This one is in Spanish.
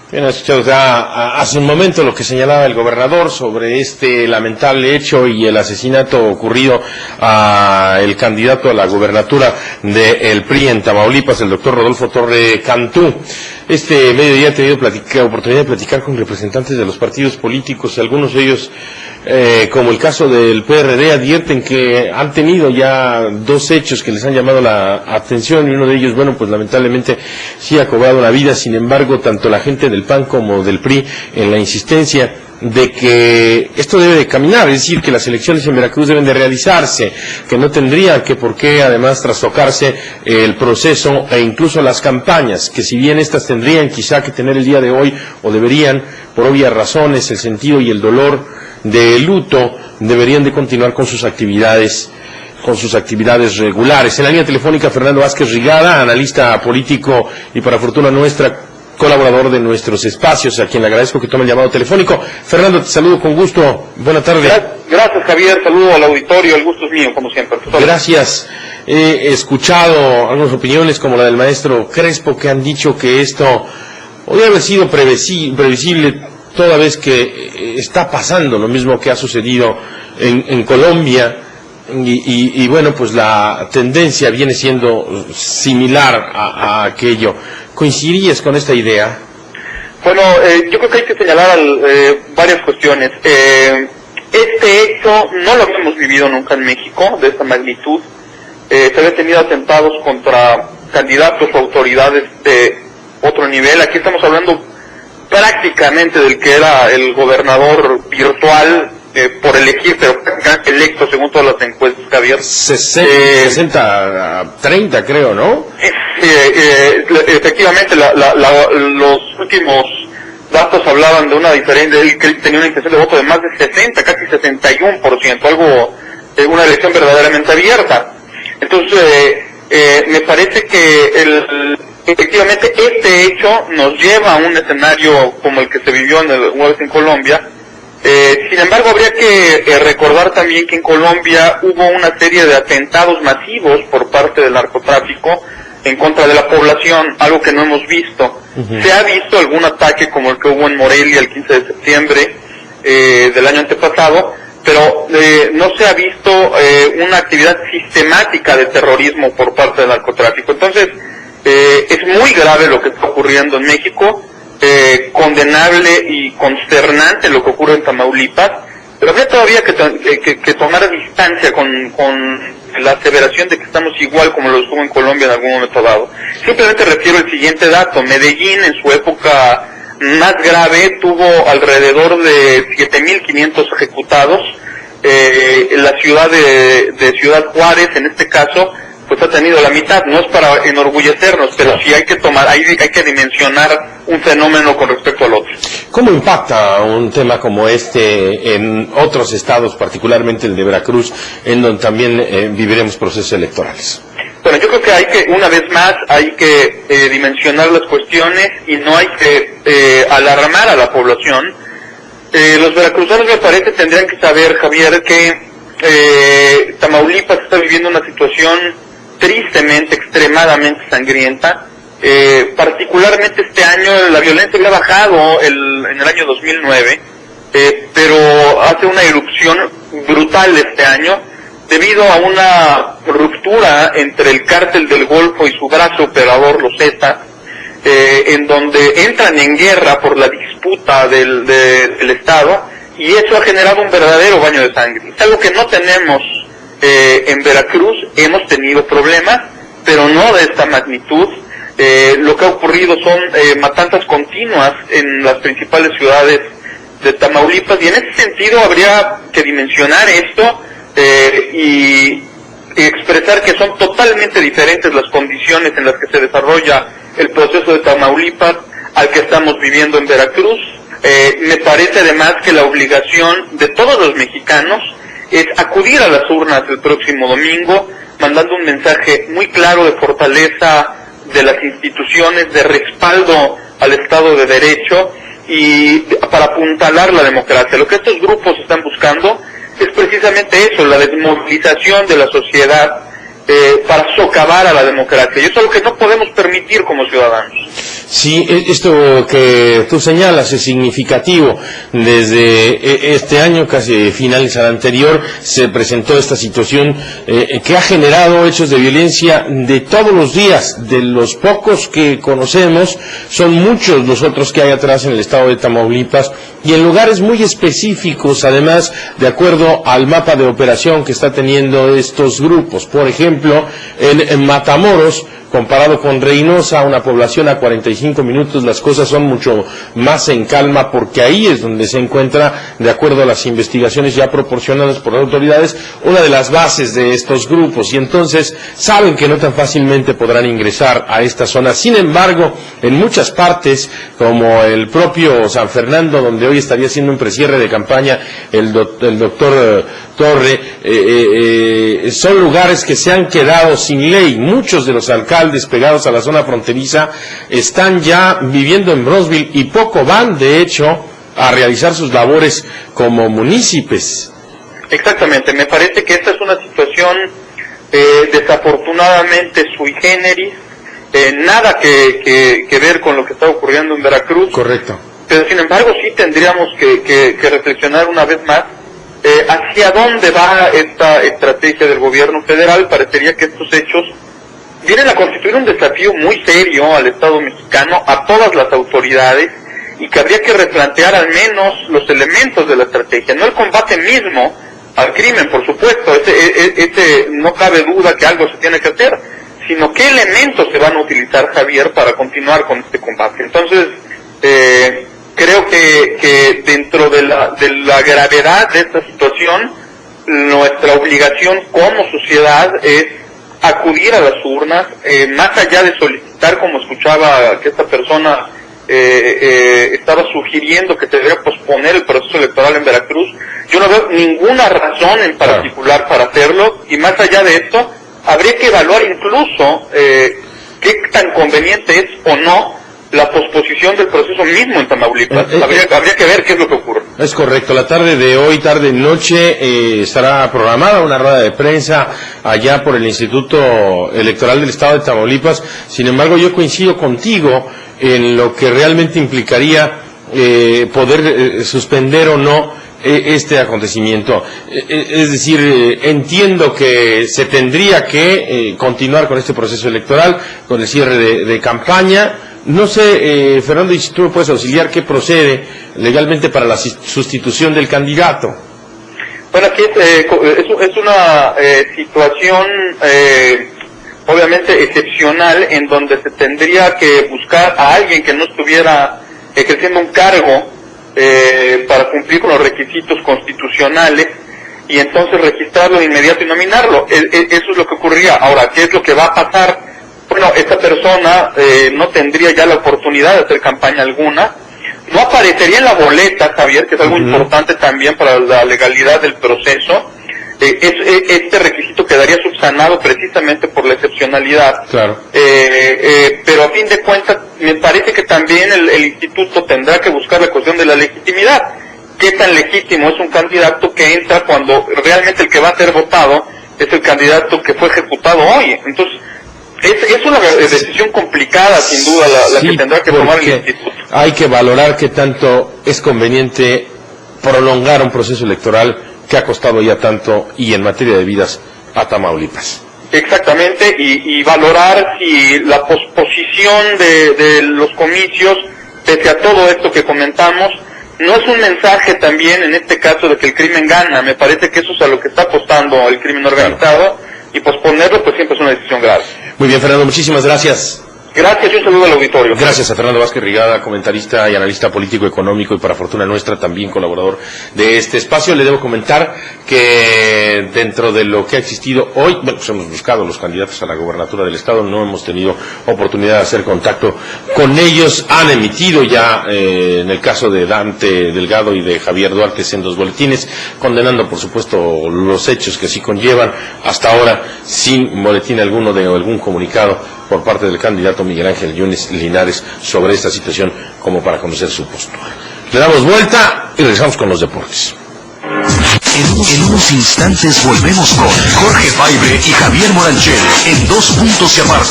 Bien, escuchado ya hace un momento lo que señalaba el gobernador sobre este lamentable hecho y el asesinato ocurrido a el candidato a la gubernatura del PRI en Tamaulipas, el doctor Rodolfo Torre Cantú. Este mediodía he tenido oportunidad de platicar con representantes de los partidos políticos, algunos de ellos, como el caso del PRD, advierten que han tenido ya dos hechos que les han llamado la atención y uno de ellos, bueno, pues lamentablemente sí ha cobrado una vida. Sin embargo, tanto la gente del PAN como del PRI en la insistencia de que esto debe de caminar, es decir, que las elecciones en Veracruz deben de realizarse, que no tendrían que por qué además trastocarse el proceso e incluso las campañas, que si bien estas tendrían quizá que tener el día de hoy o deberían, por obvias razones, el sentido y el dolor de luto, deberían de continuar con sus actividades regulares. En la línea telefónica Fernando Vázquez Rigada, analista político y para fortuna nuestra, colaborador de nuestros espacios, a quien le agradezco que tome el llamado telefónico. Fernando, te saludo con gusto. Buena tarde. Gracias, Javier. Saludo al auditorio. El gusto es mío, como siempre. Gracias. He escuchado algunas opiniones, como la del maestro Crespo, que han dicho que esto podría haber sido previsible, toda vez que está pasando lo mismo que ha sucedido en Colombia. Y bueno, pues la tendencia viene siendo similar a aquello. ¿Coincidirías con esta idea? Bueno, yo creo que hay que señalar varias cuestiones. Este hecho no lo habíamos vivido nunca en México, de esta magnitud. Se habían tenido atentados contra candidatos o autoridades de otro nivel. Aquí estamos hablando prácticamente del que era el gobernador virtual por elegir, pero electo según todas las encuestas, Javier. 60-30 creo, ¿no? Efectivamente, los últimos datos hablaban de una diferencia, que él tenía una intención de voto de más de 60, casi 61%, una elección verdaderamente abierta. Entonces, me parece que efectivamente este hecho nos lleva a un escenario como el que se vivió una vez en Colombia. Sin embargo, habría que recordar también que en Colombia hubo una serie de atentados masivos por parte del narcotráfico en contra de la población, algo que no hemos visto. Uh-huh. Se ha visto algún ataque como el que hubo en Morelia el 15 de septiembre del año antepasado, pero no se ha visto una actividad sistemática de terrorismo por parte del narcotráfico. Entonces, es muy grave lo que está ocurriendo en México. Condenable y consternante lo que ocurre en Tamaulipas, pero habría todavía que tomar distancia con la aseveración de que estamos igual como lo estuvo en Colombia en algún momento dado. Simplemente refiero el siguiente dato: Medellín en su época más grave tuvo alrededor de 7.500 ejecutados. La ciudad de Ciudad Juárez, en este caso, pues ha tenido la mitad. No es para enorgullecernos, pero sí hay que dimensionar un fenómeno con respecto al otro. ¿Cómo impacta un tema como este en otros estados, particularmente el de Veracruz, en donde también viviremos procesos electorales? Bueno, yo creo que una vez más, hay que dimensionar las cuestiones y no hay que alarmar a la población. Los veracruzanos, me parece, tendrían que saber, Javier, que Tamaulipas está viviendo una situación tristemente, extremadamente sangrienta. Particularmente este año la violencia había bajado en el año 2009, pero hace una irrupción brutal este año debido a una ruptura entre el cártel del Golfo y su brazo operador, los Zetas, en donde entran en guerra por la disputa del Estado, y eso ha generado un verdadero baño de sangre. Es algo que no tenemos en Veracruz. Hemos tenido problemas, pero no de esta magnitud. Lo que ha ocurrido son matanzas continuas en las principales ciudades de Tamaulipas, y en ese sentido habría que dimensionar esto y expresar que son totalmente diferentes las condiciones en las que se desarrolla el proceso de Tamaulipas al que estamos viviendo en Veracruz. Me parece además que la obligación de todos los mexicanos es acudir a las urnas el próximo domingo, mandando un mensaje muy claro de fortaleza de las instituciones, de respaldo al Estado de Derecho y para apuntalar la democracia. Lo que estos grupos están buscando es precisamente eso, la desmovilización de la sociedad, para socavar a la democracia. Y eso es algo que no podemos permitir como ciudadanos. Sí, esto que tú señalas es significativo. Desde este año, casi finales al anterior, se presentó esta situación que ha generado hechos de violencia de todos los días. De los pocos que conocemos, son muchos los otros que hay atrás en el estado de Tamaulipas, y en lugares muy específicos, además, de acuerdo al mapa de operación que está teniendo estos grupos. Por ejemplo, en Matamoros, comparado con Reynosa, una población a 45 minutos, las cosas son mucho más en calma, porque ahí es donde se encuentra, de acuerdo a las investigaciones ya proporcionadas por las autoridades, una de las bases de estos grupos, y entonces saben que no tan fácilmente podrán ingresar a esta zona. Sin embargo, en muchas partes, como el propio San Fernando, donde hoy estaría haciendo un precierre de campaña el doctor Torre, son lugares que se han quedado sin ley. Muchos de los alcaldes pegados a la zona fronteriza están ya viviendo en Bronzeville y poco van, de hecho, a realizar sus labores como municipios. Exactamente, me parece que esta es una situación desafortunadamente sui generis, nada que ver con lo que está ocurriendo en Veracruz. Correcto. Pero sin embargo sí tendríamos que reflexionar una vez más hacia dónde va esta estrategia del gobierno federal. Parecería que estos hechos vienen a constituir un desafío muy serio al Estado mexicano, a todas las autoridades, y que habría que replantear al menos los elementos de la estrategia, no el combate mismo al crimen, por supuesto, ese no cabe duda que algo se tiene que hacer, sino qué elementos se van a utilizar, Javier, para continuar con este combate. Entonces, creo que dentro de la gravedad de esta situación, nuestra obligación como sociedad es acudir a las urnas, más allá de solicitar, como escuchaba que esta persona estaba sugiriendo que se debería posponer el proceso electoral en Veracruz. Yo no veo ninguna razón en particular para hacerlo, y más allá de esto, habría que evaluar incluso qué tan conveniente es o no la posposición del proceso mismo en Tamaulipas. Habría que ver qué es lo que ocurre. Es correcto. La tarde de hoy, tarde y noche, estará programada una rueda de prensa allá por el Instituto Electoral del Estado de Tamaulipas. Sin embargo, yo coincido contigo en lo que realmente implicaría poder suspender o no este acontecimiento. Es decir, entiendo que se tendría que continuar con este proceso electoral, con el cierre de campaña. No sé, Fernando, y si tú me puedes auxiliar, ¿qué procede legalmente para la sustitución del candidato? Bueno, aquí es una situación obviamente excepcional, en donde se tendría que buscar a alguien que no estuviera ejerciendo un cargo para cumplir con los requisitos constitucionales, y entonces registrarlo de inmediato y nominarlo. Eso es lo que ocurriría. Ahora, ¿qué es lo que va a pasar? Bueno, esta persona no tendría ya la oportunidad de hacer campaña alguna, no aparecería en la boleta, Javier, que es algo importante también para la legalidad del proceso. Este requisito quedaría subsanado precisamente por la excepcionalidad. Claro. Pero a fin de cuentas, me parece que también el instituto tendrá que buscar la cuestión de la legitimidad. ¿Qué tan legítimo es un candidato que entra cuando realmente el que va a ser votado es el candidato que fue ejecutado hoy? Entonces, es una decisión complicada, sin duda, la que tendrá que tomar el instituto. Hay que valorar qué tanto es conveniente prolongar un proceso electoral que ha costado ya tanto, y en materia de vidas, a Tamaulipas. Exactamente, y valorar si la posposición de los comicios, pese a todo esto que comentamos, no es un mensaje también, en este caso, de que el crimen gana. Me parece que eso es a lo que está apostando el crimen organizado, claro. Y posponerlo pues siempre es una decisión grave. Muy bien, Fernando, muchísimas gracias. Gracias y un saludo al auditorio. Gracias a Fernando Vázquez Rigada, comentarista y analista político-económico, y para fortuna nuestra también colaborador de este espacio. Le debo comentar que dentro de lo que ha existido hoy, bueno, pues hemos buscado los candidatos a la gobernatura del Estado, no hemos tenido oportunidad de hacer contacto con ellos. Han emitido ya, en el caso de Dante Delgado y de Javier Duarte, sendos boletines, condenando por supuesto los hechos que así conllevan, hasta ahora sin boletín alguno o algún comunicado por parte del candidato Miguel Ángel Yunes Linares sobre esta situación, como para conocer su postura. Le damos vuelta y regresamos con los deportes. En unos instantes volvemos con Jorge Paibre y Javier Moranchel en Dos Puntos y Aparte.